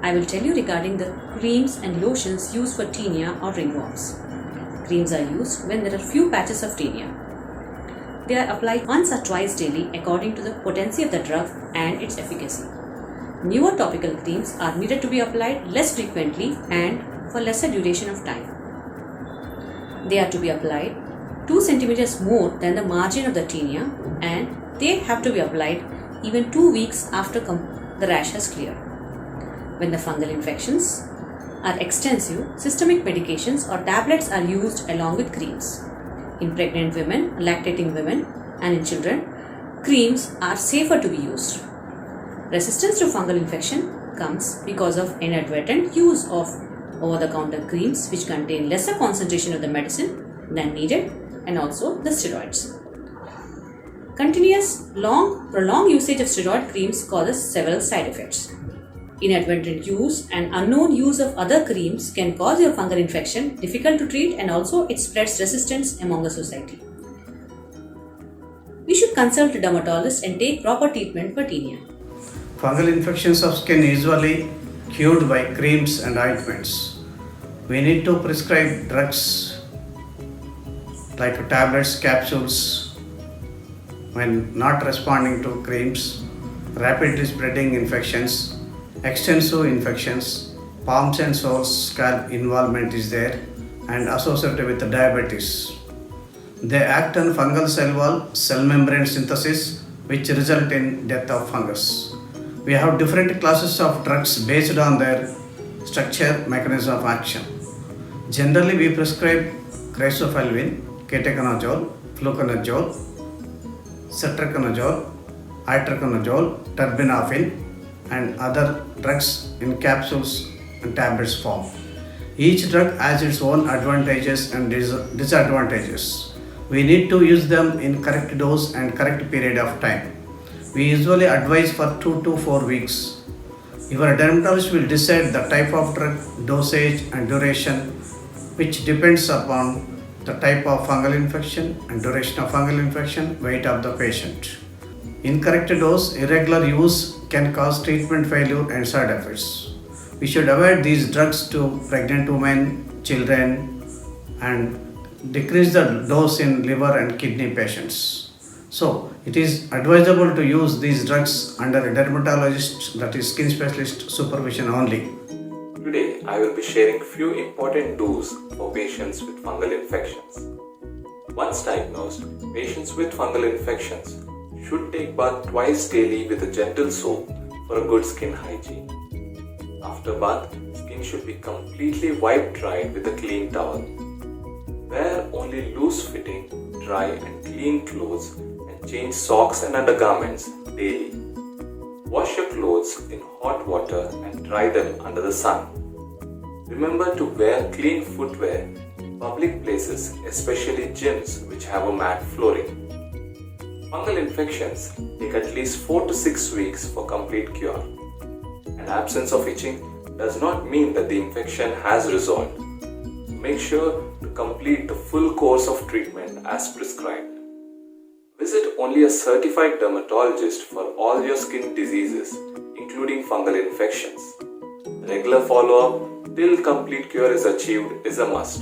I will tell you regarding the creams and lotions used for tinea or ringworms. Creams are used when there are few patches of tinea. They are applied once or twice daily according to the potency of the drug and its efficacy. Newer topical creams are needed to be applied less frequently and for lesser duration of time. They are to be applied 2 centimeters more than the margin of the tinea, and they have to be applied even 2 weeks after the rash has cleared. When the fungal infections are extensive, systemic medications or tablets are used along with creams. In pregnant women, lactating women, and in children, creams are safer to be used. Resistance to fungal infection comes because of inadvertent use of over-the-counter creams which contain lesser concentration of the medicine than needed, and also the steroids. Continuous, prolonged usage of steroid creams causes several side effects. Inadvertent use and unknown use of other creams can cause your fungal infection difficult to treat, and also it spreads resistance among the society. We should consult a dermatologist and take proper treatment for tinea. Fungal infections of skin usually cured by creams and ointments. We need to prescribe drugs like tablets, capsules when not responding to creams, rapidly spreading infections, extensive infections, palms and soles scalp involvement is there and associated with diabetes. They act on fungal cell wall, cell membrane synthesis, which result in death of fungus. We have different classes of drugs based on their structure, mechanism of action. Generally, we prescribe cresofulvin, ketoconazole, fluconazole, cetraconazole, itraconazole, terbinafine, and other drugs in capsules and tablets form. Each drug has its own advantages and disadvantages. We need to use them in correct dose and correct period of time. We usually advise for 2 to 4 weeks. Your dermatologist will decide the type of drug, dosage and duration, which depends upon the type of fungal infection and duration of fungal infection, weight of the patient. Incorrect dose, irregular use can cause treatment failure and side effects. We should avoid these drugs to pregnant women, children, and decrease the dose in liver and kidney patients. So, it is advisable to use these drugs under a dermatologist, that is skin specialist supervision only. Today, I will be sharing few important do's for patients with fungal infections. Once diagnosed, patients with fungal infections should take bath twice daily with a gentle soap for a good skin hygiene. After bath, skin should be completely wiped dry with a clean towel. Wear only loose-fitting, dry and clean clothes and change socks and undergarments daily. Wash your clothes in hot water and dry them under the sun. Remember to wear clean footwear in public places, especially gyms which have a mat flooring. Fungal infections take at least 4 to 6 weeks for complete cure. An absence of itching does not mean that the infection has resolved. Make sure to complete the full course of treatment as prescribed. Visit only a certified dermatologist for all your skin diseases, including fungal infections. Regular follow-up till complete cure is achieved is a must.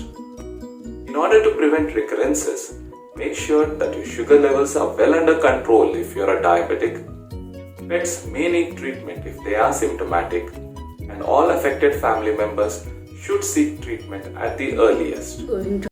In order to prevent recurrences, make sure that your sugar levels are well under control if you are a diabetic. Pets may need treatment if they are symptomatic, and all affected family members should seek treatment at the earliest. Going